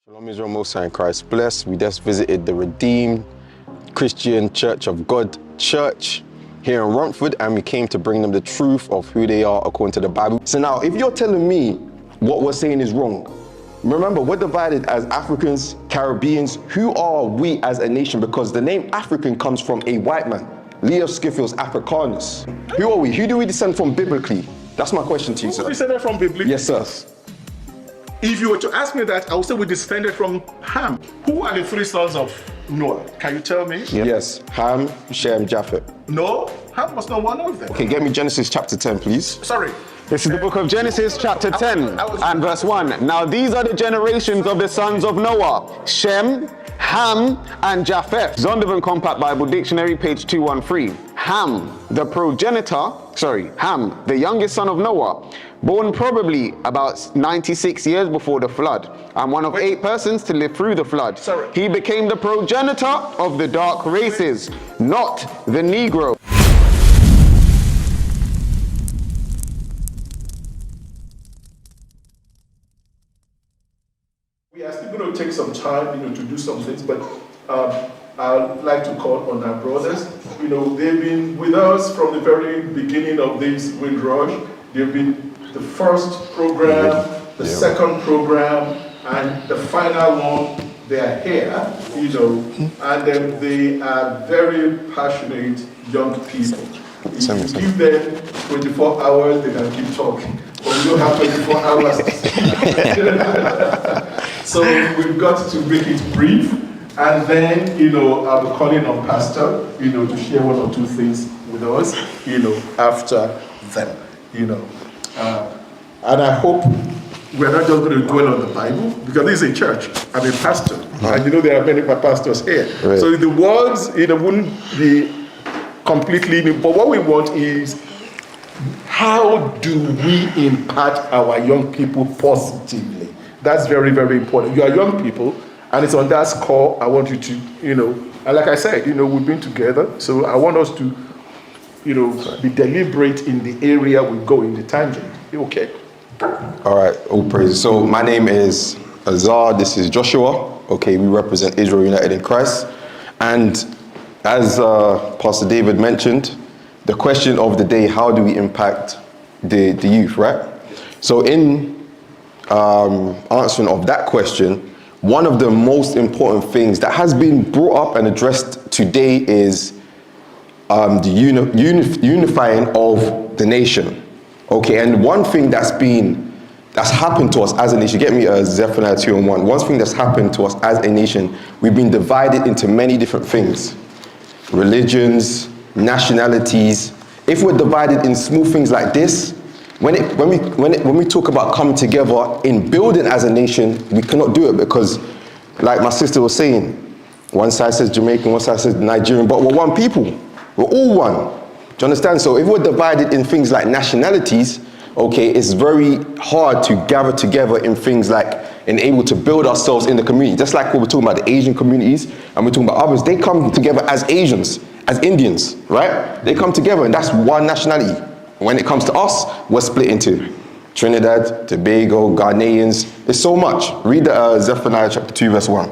Shalom Israel, Most High in Christ bless. We just visited the Redeemed Christian Church of God Church here in Romford, and we came to bring them the truth of who they are according to the Bible. So now, if you're telling me what we're saying is wrong, remember, we're divided as Africans, Caribbeans. Who are we as a nation? Because the name African comes from a white man, Leo Schiphil's Africanus. Who are we? Who do we descend from biblically? That's my question to you, sir. We descended from biblically? Yes, sir. If you were to ask me that, I would say we descended from Ham. Who are the three sons of Noah? Can you tell me? Yes, Ham, Shem, Japheth. No, Ham was not one of them. Okay, get me Genesis chapter 10, please. Sorry. This is the book of Genesis chapter 10 and verse 1. Now these are the generations of the sons of Noah, Shem, Ham, and Japheth. Zondervan Compact Bible Dictionary, page 213. Ham, the youngest son of Noah, born probably about 96 years before the flood, and one of 8 persons to live through the flood. Sorry. He became the progenitor of the dark races, not the Negro. We are still going to take some time, to do some things, but I'd like to call on our brothers. They've been with us from the very beginning of this Windrush. They've been the first program, the second program, and the final one. They are here, and they are very passionate young people. If you give them 24 hours, they can keep talking. But we don't have 24 hours. So we've got to make it brief. And then, I'll be calling on Pastor, to share one or two things with us, after them, And I hope we're not just going to dwell on the Bible, because this is a church. I'm a pastor. And there are many pastors here. Right. So the words, wouldn't be completely new. But what we want is, how do we impact our young people positively? That's very, very important. You are young people, and it's on that score I want you to, and like I said, we've been together, so I want us to, be deliberate in the area we go, in the tangent. Okay? All right, all praise. So my name is Azar, this is Joshua. Okay, we represent Israel United in Christ. And as Pastor David mentioned, the question of the day, how do we impact the youth, right? So in answering of that question, one of the most important things that has been brought up and addressed today is the unifying of the nation. Okay, and one thing that's happened to us as a nation, get me Zephaniah 2:1. One thing that's happened to us as a nation, we've been divided into many different things. Religions, nationalities. If we're divided in small things like this, when we talk about coming together in building as a nation, we cannot do it, because, like my sister was saying, one side says Jamaican, one side says Nigerian, but we're one people. We're all one. Do you understand? So if we're divided in things like nationalities, okay, it's very hard to gather together in things like and able to build ourselves in the community. Just like what we're talking about the Asian communities, and we're talking about others, they come together as Asians, as Indians, right? They come together, and that's one nationality. When it comes to us, we're split into Trinidad, Tobago, Ghanaians. It's so much. Read Zephaniah chapter 2, verse 1.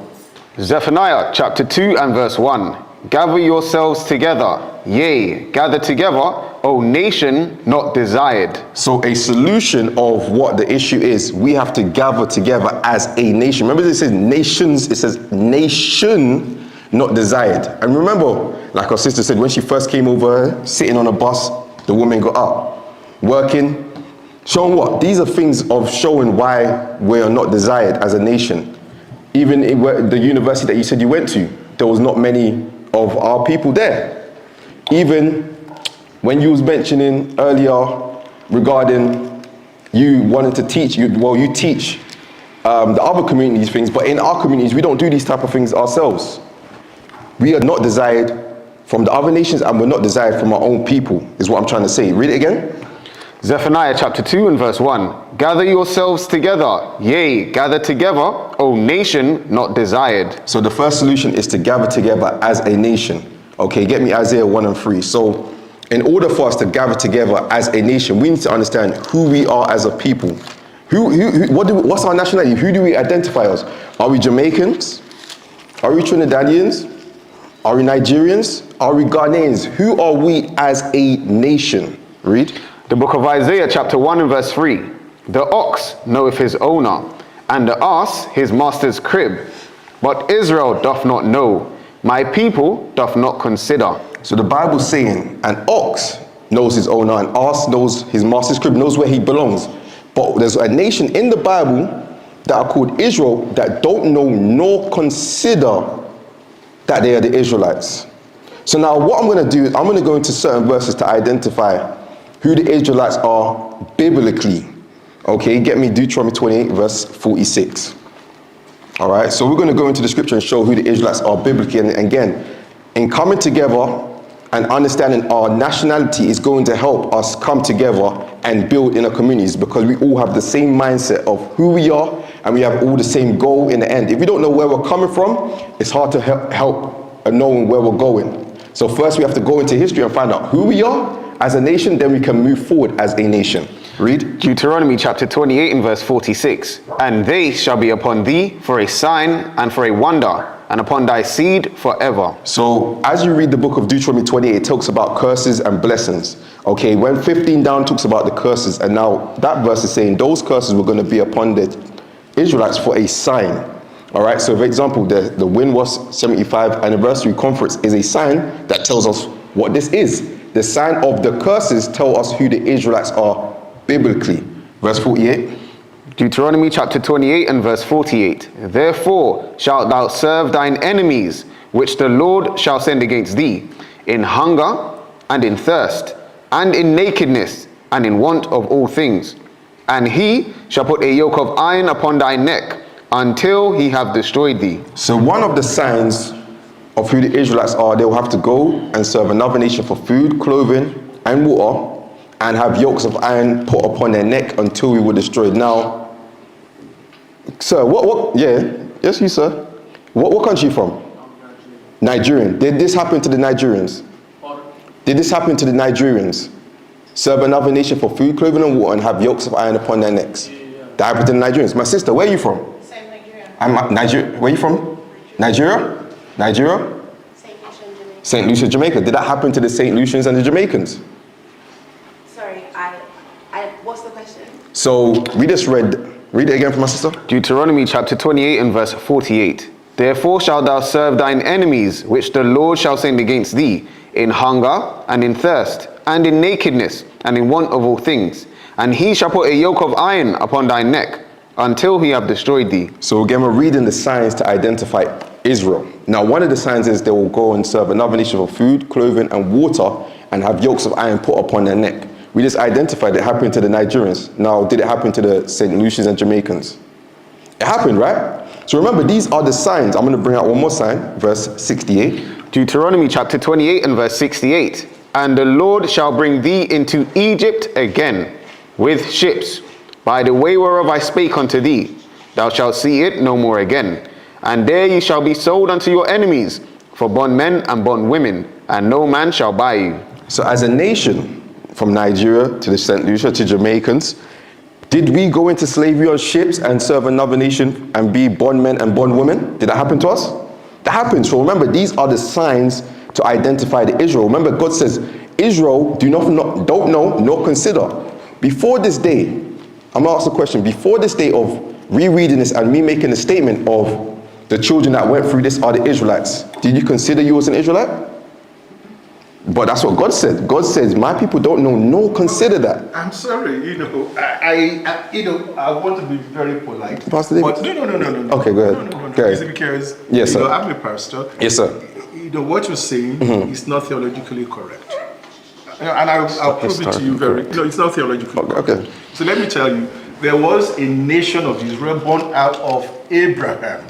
Zephaniah chapter 2 and verse 1. Gather yourselves together, yea, gather together, O nation not desired. So a solution of what the issue is, we have to gather together as a nation. Remember, it says nations, it says nation not desired. And remember, like our sister said, when she first came over, sitting on a bus, the woman got up, working, showing what? These are things of showing why we are not desired as a nation. Even in the university that you said you went to, there was not many of our people there. Even when you was mentioning earlier regarding you wanting to teach, you teach the other communities things, but in our communities, we don't do these type of things ourselves. We are not desired from the other nations, and we're not desired from our own people, is what I'm trying to say. Read it again. Zephaniah chapter 2 and verse 1. Gather yourselves together, yea, gather together, O nation not desired. So the first solution is to gather together as a nation. Okay, get me Isaiah 1 and 3. So in order for us to gather together as a nation, we need to understand who we are as a people, What's our nationality? Who do we identify as? Are we Jamaicans? Are we Trinidadians? Are we Nigerians? Are we Ghanaians? Who are we as a nation? Read. The book of Isaiah chapter 1 and verse 3. The ox knoweth his owner, and the ass his master's crib. But Israel doth not know, my people doth not consider. So the Bible's saying an ox knows his owner, an ass knows his master's crib, knows where he belongs. But there's a nation in the Bible that are called Israel that don't know nor consider that they are the Israelites. So now what I'm going to do is I'm going to go into certain verses to identify who the Israelites are biblically. Okay, get me Deuteronomy 28 verse 46. All right, so we're going to go into the scripture and show who the Israelites are biblically. And again, in coming together and understanding our nationality is going to help us come together and build in our communities, because we all have the same mindset of who we are and we have all the same goal in the end. If we don't know where we're coming from, it's hard to help knowing where we're going. So first we have to go into history and find out who we are as a nation, then we can move forward as a nation. Read. Deuteronomy chapter 28 and verse 46. And they shall be upon thee for a sign and for a wonder, and upon thy seed forever. So as you read the book of Deuteronomy 28, it talks about curses and blessings. Okay, when 15 down talks about the curses, and now that verse is saying those curses were going to be upon the Israelites for a sign. All right, so for example, the Winwas 75 anniversary conference is a sign that tells us what this is. The sign of the curses tell us who the Israelites are biblically. Verse 48. Deuteronomy chapter 28 and verse 48. Therefore shalt thou serve thine enemies, which the Lord shall send against thee, in hunger and in thirst, and in nakedness, and in want of all things. And he shall put a yoke of iron upon thy neck, until he have destroyed thee. So one of the signs of who the Israelites are, they will have to go and serve another nation for food, clothing, and water, and have yokes of iron put upon their neck until we were destroyed. Now, sir, yes, you, sir. What country you from? Nigerian. Did this happen to the Nigerians? Did this happen to the Nigerians? Serve another nation for food, clothing, and water, and have yokes of iron upon their necks. That happened to the Nigerians. My sister, where are you from? Same Nigeria. I'm Nigeria. Where are you from? Nigeria? Nigeria? St. Lucia, Jamaica. St. Lucia, Jamaica. Did that happen to the St. Lucians and the Jamaicans? Sorry, what's the question? So we just read it again for my sister. Deuteronomy chapter 28 and verse 48. Therefore shalt thou serve thine enemies, which the Lord shall send against thee, in hunger and in thirst, and in nakedness, and in want of all things. And he shall put a yoke of iron upon thy neck, until he have destroyed thee. So again, we're reading the signs to identify Israel. Now, one of the signs is they will go and serve another nation for food, clothing, and water, and have yokes of iron put upon their neck. We just identified it happened to the Nigerians. Now, did it happen to the St. Lucians and Jamaicans? It happened, right? So remember, these are the signs. I'm going to bring out one more sign, verse 68. Deuteronomy chapter 28 and verse 68. And the Lord shall bring thee into Egypt again with ships, by the way whereof I spake unto thee. Thou shalt see it no more again. And there ye shall be sold unto your enemies for bondmen and bondwomen, and no man shall buy you. So as a nation, from Nigeria to the St. Lucia to Jamaicans, did we go into slavery on ships and serve another nation and be bondmen and bondwomen? Did that happen to us? That happened. So remember, these are the signs to identify the Israel. Remember, God says, Israel don't know, nor consider. Before this day, I'm going to ask the question, before this day of rereading this and me making a statement of the children that went through this are the Israelites, did you consider you as an Israelite? But that's what God said. God says, my people don't know, nor consider that. I'm sorry, I want to be very polite. Pastor David? But no. Okay, go ahead. No. Okay. Is it because, Yes, sir. I'm a pastor. Yes, sir. What you're saying is not theologically correct. And I'll prove it to you it's not theologically correct. Okay. So let me tell you, there was a nation of Israel born out of Abraham.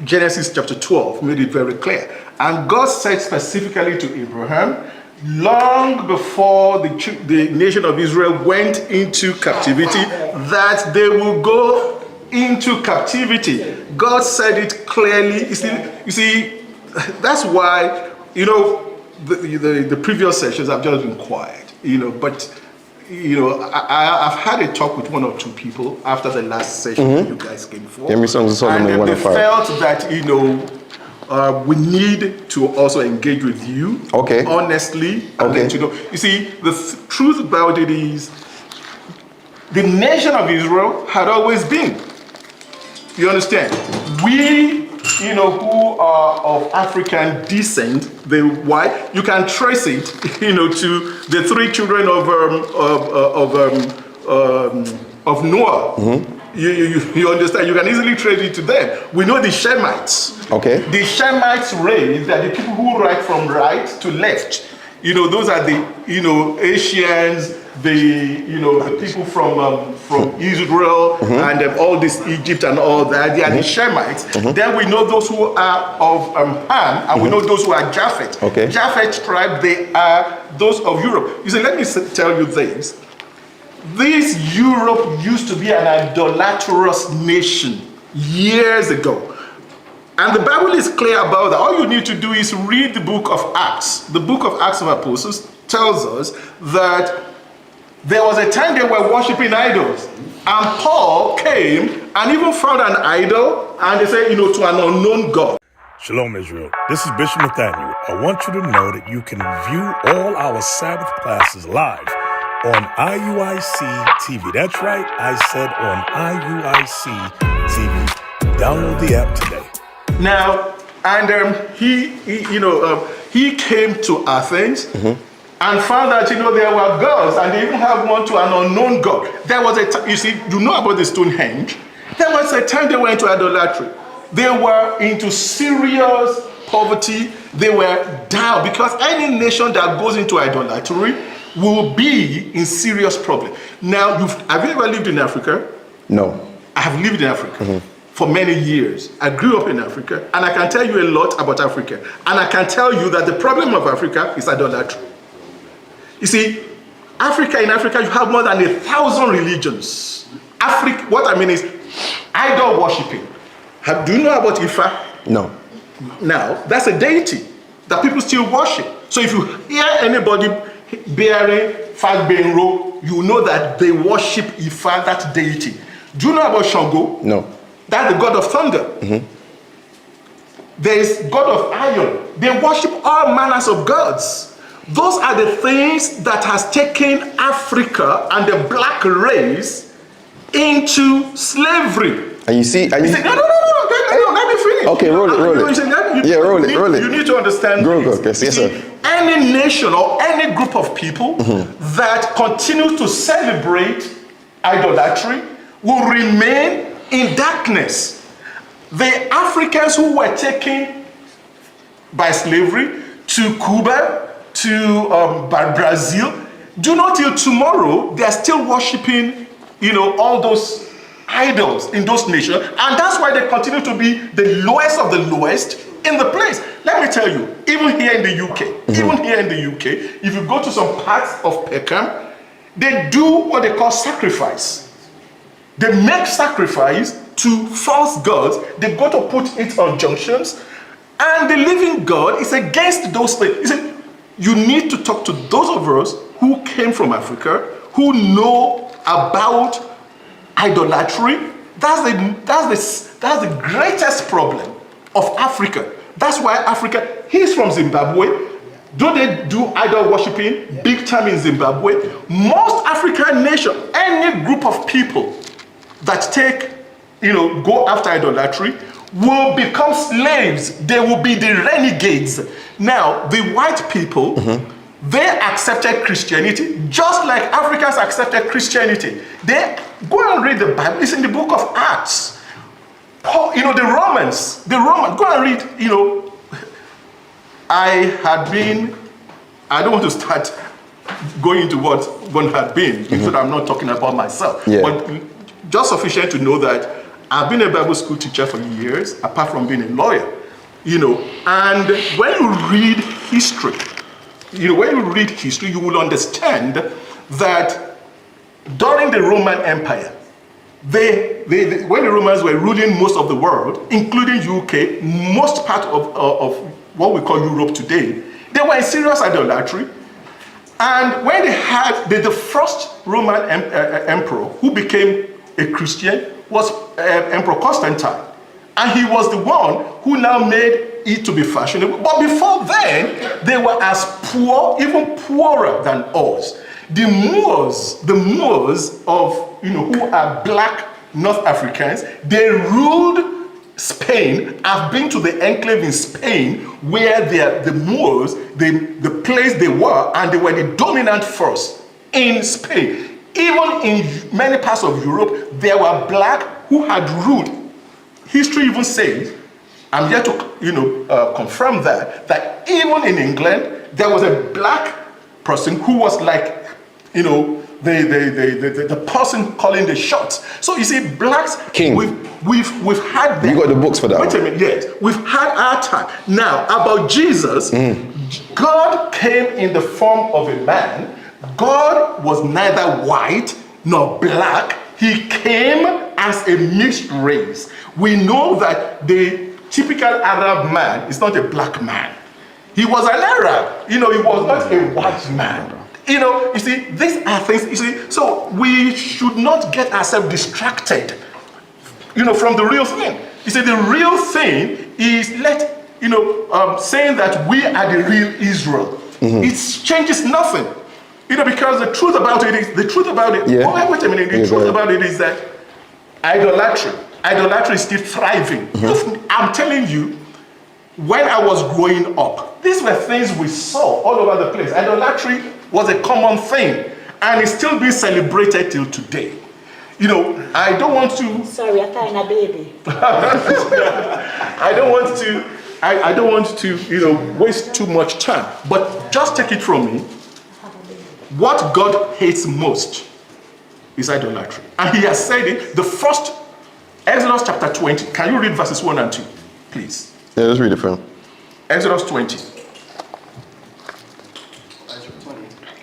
Genesis chapter 12 made it very clear. And God said specifically to Abraham, long before the nation of Israel went into captivity, that they will go into captivity. God said it clearly. You see, that's why, the previous sessions have just been quiet, but I've had a talk with one or two people after the last session that you guys came for. Give me some of Solomon and they 105. felt that, we need to also engage with you. Okay. Honestly. And Okay. let you know. You see, the truth about it is, the nation of Israel had always been. You understand? We, who are of African descent, the white, you can trace it, to the three children of Noah. Mm-hmm. You understand? You can easily trace it to them. We know the Shemites. Okay. The Shemites race, that the people who write from right to left. Those are the, Asians, the people from Israel and all this Egypt and all that. They are the Shemites. Then we know those who are of Ham, and we know those who are Japheth. Okay. Japheth tribe, they are those of Europe. You see, let me tell you this. This Europe used to be an idolatrous nation years ago. And the Bible is clear about that. All you need to do is read the book of Acts. The book of Acts of Apostles tells us that there was a time they were worshiping idols. And Paul came and even found an idol, and they said, to an unknown God. Shalom, Israel. This is Bishop Nathaniel. I want you to know that you can view all our Sabbath classes live on IUIC TV. That's right, I said on IUIC TV. Download the app today. Now, and he came to Athens and found that, there were gods, and they even have one to an unknown God. There was a time, you know about the Stonehenge? There was a time they were into idolatry. They were into serious poverty. They were down, because any nation that goes into idolatry will be in serious problem. Now, have you ever lived in Africa? No. I have lived in Africa for many years. I grew up in Africa, and I can tell you a lot about Africa. And I can tell you that the problem of Africa is idolatry. You see, in Africa, you have more than 1,000 religions. What I mean is idol worshipping. Do you know about Ifa? No. Now, that's a deity that people still worship. So if you hear anybody bearing Fagbenro, you know that they worship Ifa, that deity. Do you know about Shango? No. That's the god of thunder. There is god of iron. They worship all manners of gods. Those are the things that has taken Africa and the black race into slavery. And you see, No, let me finish. Okay, roll it. Yeah, roll it. You need to understand this. Yes, sir. Any nation or any group of people that continue to celebrate idolatry will remain in darkness. The Africans who were taken by slavery to Cuba, to Brazil, do not till tomorrow, they are still worshiping, all those idols in those nations. And that's why they continue to be the lowest of the lowest in the place. Let me tell you, even here in the UK, if you go to some parts of Peckham, they do what they call sacrifice. They make sacrifice to false gods. They go to put it on junctions, and the living God is against those things. You need to talk to those of us who came from Africa, who know about idolatry. That's the greatest problem of Africa. That's why Africa, he's from Zimbabwe. Do they do idol worshiping big time in Zimbabwe? Most African nations, any group of people that go after idolatry will become slaves. They will be the renegades. Now, the white people, they accepted Christianity just like Africans accepted Christianity. They go and read the Bible. It's in the book of Acts. Paul, the Romans, go and read, I don't want to start going into what one had been, so that I'm not talking about myself. Yeah. But just sufficient to know that I've been a Bible school teacher for years, apart from being a lawyer. And when you read history, you will understand that during the Roman Empire, when the Romans were ruling most of the world, including UK, most part of what we call Europe today, they were in serious idolatry. And when they had the first Roman emperor who became a Christian was Emperor Constantine. And he was the one who now made it to be fashionable. But before then, they were as poor, even poorer than us. The Moors of, who are black North Africans, they ruled Spain. I've been to the enclave in Spain where the Moors, the place they were, and they were the dominant force in Spain. Even in many parts of Europe, there were black who had ruled. History even says, I'm here to confirm that even in England, there was a black person who was like, the person calling the shots. So you see, blacks, King. We've had them. You got the books for that? Wait a minute, yes. We've had our time. Now, about Jesus, God came in the form of a man. God was neither white nor black. He came as a mixed race. We know that the typical Arab man is not a black man. He was an Arab. He was not a white man. You see, these are things, so we should not get ourselves distracted, from the real thing. You see, the real thing is saying that we are the real Israel. It changes nothing. Because the truth about it is, wait a minute, the truth about it is that idolatry is still thriving. I'm telling you, when I was growing up, these were things we saw all over the place. Idolatry was a common thing, and it's still being celebrated till today. I don't want to... Sorry, I'm kind of baby. I don't want to, waste too much time. But just take it from me. What God hates most is idolatry. And he has said it. The first, Exodus chapter 20. Can you read verses 1 and 2, please? Yeah, let's read it from Exodus 20.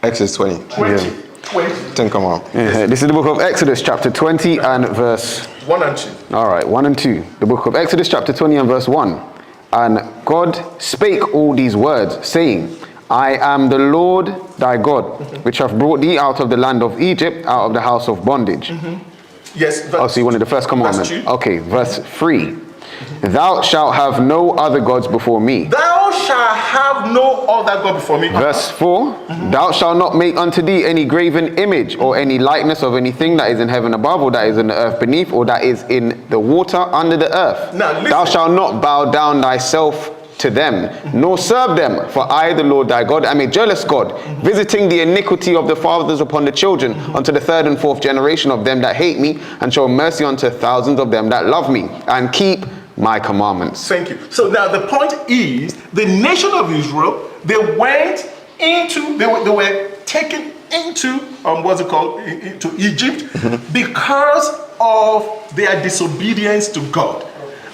Exodus 20. 20. 20. Then come on. This is the book of Exodus chapter 20 and verse 1 and 2. All right, 1 and 2. The book of Exodus chapter 20 and verse 1. And God spake all these words, saying, I am the Lord thy God, which hath brought thee out of the land of Egypt, out of the house of bondage. Yes. So you wanted the first commandment. Okay, verse 3. Thou shalt have no other gods before me. Thou shalt have no other God before me. Verse 4. Thou shalt not make unto thee any graven image or any likeness of anything that is in heaven above, or that is in the earth beneath, or that is in the water under the earth. Now, listen. Thou shalt not bow down thyself to them, nor serve them, for I, the Lord thy God, am a jealous God, visiting the iniquity of the fathers upon the children, unto the third and fourth generation of them that hate me, and show mercy unto thousands of them that love me, and keep my commandments. Thank you. So now the point is, the nation of Israel, they were taken into, into Egypt because of their disobedience to God.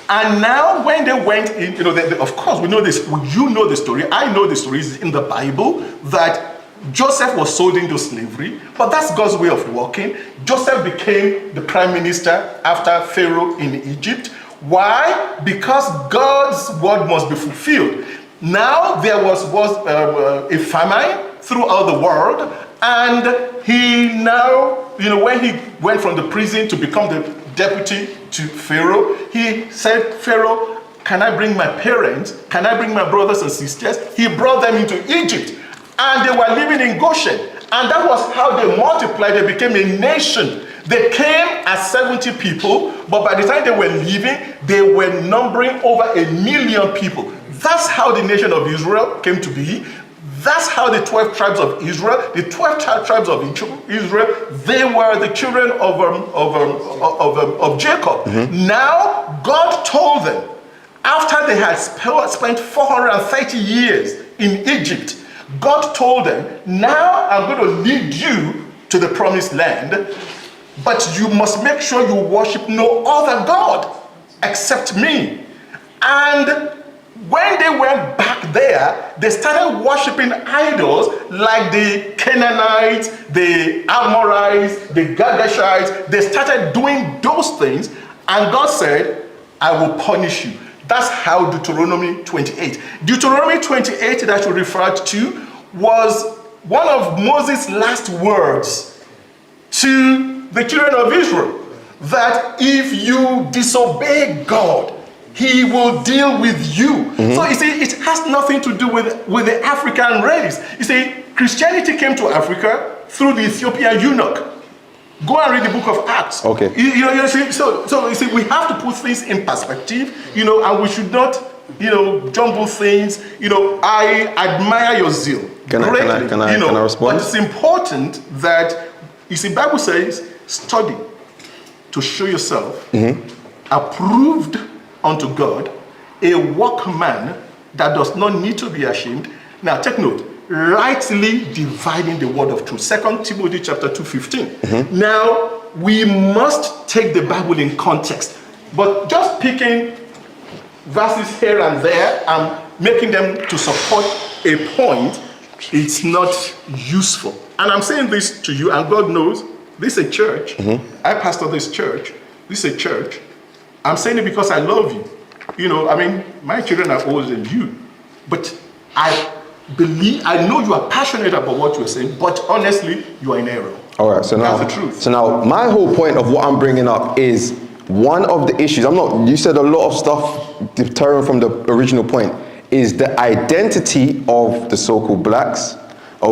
And now when they went in, of course we know this, you know the story, I know the story, is in the Bible, that Joseph was sold into slavery, but that's God's way of working. Joseph became the prime minister after Pharaoh in Egypt. Why? Because God's word must be fulfilled. Now there was a famine throughout the world, and he now, when he went from the prison to become the deputy to Pharaoh, he said, Pharaoh, can I bring my parents? Can I bring my brothers and sisters? He brought them into Egypt, and they were living in Goshen. And that was how they multiplied. They became a nation. They came as 70 people, but by the time they were leaving, they were numbering over 1 million people. That's how the nation of Israel came to be. That's how the 12 tribes of Israel, the 12 tribes of Israel, they were the children of Jacob. Now, God told them, after they had spent 430 years in Egypt, God told them, now I'm going to lead you to the promised land, but you must make sure you worship no other God except me. And when they went back there, they started worshiping idols like the Canaanites, the Amorites, the Girgashites. They started doing those things, and God said, I will punish you. That's how Deuteronomy 28. Deuteronomy 28 that you referred to was one of Moses' last words to the children of Israel, that if you disobey God, he will deal with you. So you see, it has nothing to do with the African race. You see, Christianity came to Africa through the Ethiopian eunuch. Go and read the book of Acts. Okay. You see, so you see, we have to put things in perspective, and we should not, jumble things. I admire your zeal. Can I respond? But it's important that, you see, Bible says, study to show yourself approved unto God, a workman that does not need to be ashamed. Now, take note. Rightly dividing the word of truth. 2 Timothy chapter 2:15. Now, we must take the Bible in context. But just picking verses here and there and making them to support a point, it's not useful. And I'm saying this to you, and God knows, this is a church. I pastor this church. This is a church. I'm saying it because I love you. My children are older than you. But I know you are passionate about what you're saying, but honestly, you are in error. All right, so now, that's the truth. So now, my whole point of what I'm bringing up is one of the issues. You said a lot of stuff deterring from the original point. Is the identity of the so-called blacks,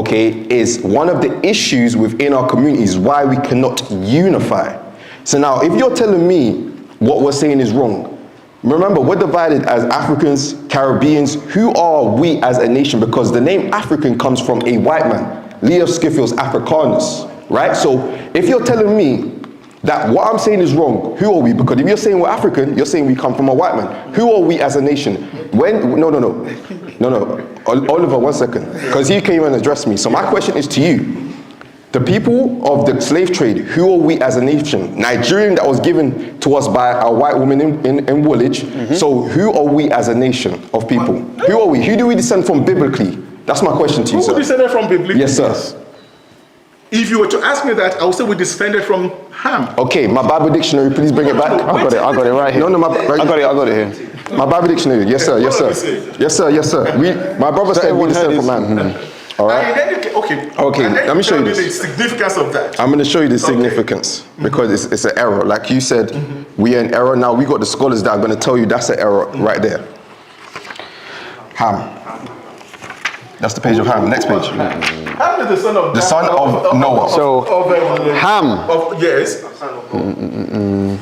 is one of the issues within our communities why we cannot unify. So now, if you're telling me what we're saying is wrong, remember, we're divided as Africans, Caribbeans. Who are we as a nation? Because the name African comes from a white man, Leo Sciffiel's Africanus, right? So if you're telling me that what I'm saying is wrong, who are we? Because if you're saying we're African, you're saying we come from a white man. Who are we as a nation? No. Oliver, 1 second. Because he came and addressed me. So my question is to you. The people of the slave trade, who are we as a nation? Nigerian that was given to us by a white woman in Woolwich. So who are we as a nation of people? Who are we? Who do we descend from biblically? That's my question to you, sir. Who descended from biblically? Yes, sir. If you were to ask me that, I would say we descended from Ham. Okay, my Bible dictionary, please bring it back. I got it right here. No, I got it here. My Bible dictionary, yes, sir. Yes, sir. My brother said we descend from man. All right. Okay. Let me show you the this. significance of that. I'm going to show you the significance because it's an error. Like you said, we are in error now. We got the scholars that are going to tell you that's an error right there. Ham. That's the page of Ham. Next page. Ham is the son of Noah. Ham. Yes.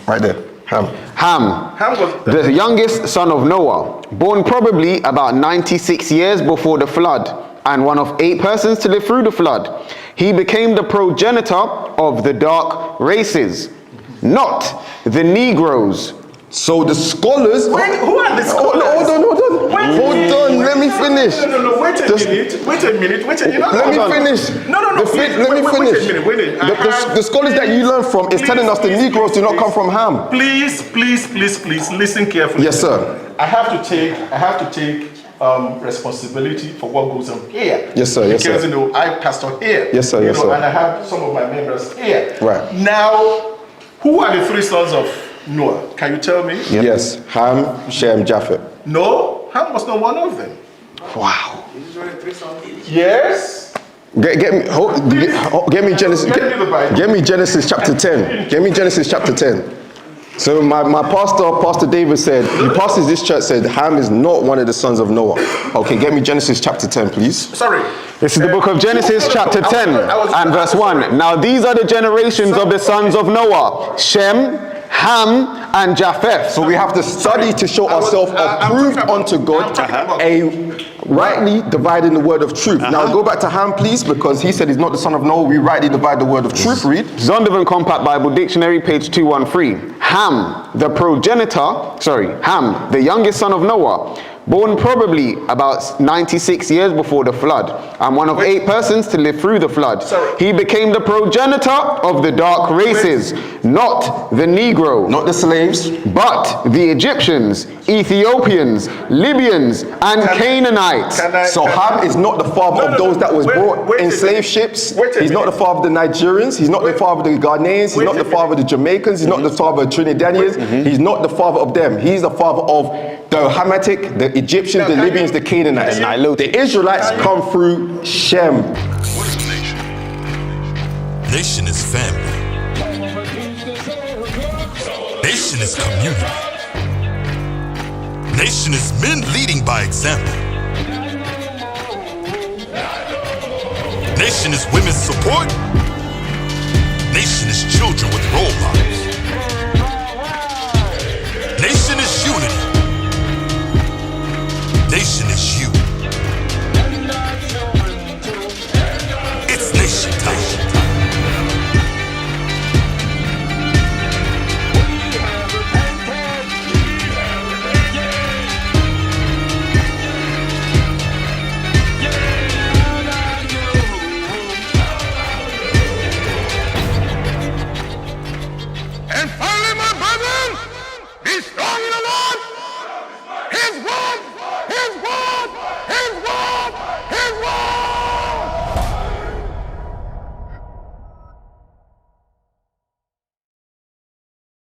Right there. Ham. Ham was the youngest son of Noah, born probably about 96 years before the flood, and one of 8 persons to live through the flood. He became the progenitor of the dark races, not the Negroes. So the scholars. Wait, who are the scholars? Hold on. Let me finish. No. Wait a minute. Let me finish. Let me finish. The scholars that you learn from is telling us the Negroes do not come from Ham. Please, listen carefully. Yes, sir. I have to take responsibility for what goes on here. Yes, sir. Because I pastor here. Yes, sir. And I have some of my members here. Right. Now, who are the 3 sons of Noah? Can you tell me? Yes. Ham, Shem, Japheth. No, Ham was not one of them. Wow. Yes. Get me Genesis. Get me Genesis chapter 10. Get me Genesis chapter 10. So my Pastor David said, he pastors this church, said Ham is not one of the sons of Noah. Okay, get me Genesis chapter 10, please. Sorry. This is the book of Genesis chapter 10 and verse 1. Now these are the generations of the sons of Noah, Shem, Ham, and Japheth. So we have to study to show ourselves approved unto God, rightly dividing the word of truth. Now go back to Ham, please, because he said he's not the son of Noah. We rightly divide the word of truth. Read. Zondervan Compact Bible Dictionary, page 213. Ham, the youngest son of Noah, born probably about 96 years before the flood, and one of 8 persons to live through the flood. He became the progenitor of the dark races, not the Negro, not the slaves, but the Egyptians, Ethiopians, Libyans, and Canaanites. So Ham is not the father of those that was brought in slave ships. He's not the father of the Nigerians. He's not the father of the Ghanaians. He's not the father of the Jamaicans. He's not the father of Trinidadians. He's not the father of them. He's the father of the Hamitic, the Egyptians, the Libyans, the Canaanites. The Israelites come through Shem. Nation is family. Nation is community. Nation is men leading by example. Nation is women's support. Nation is children with role models. Nation is unity. Nation is you. It's nation time. And finally, my brethren, be strong in the Lord.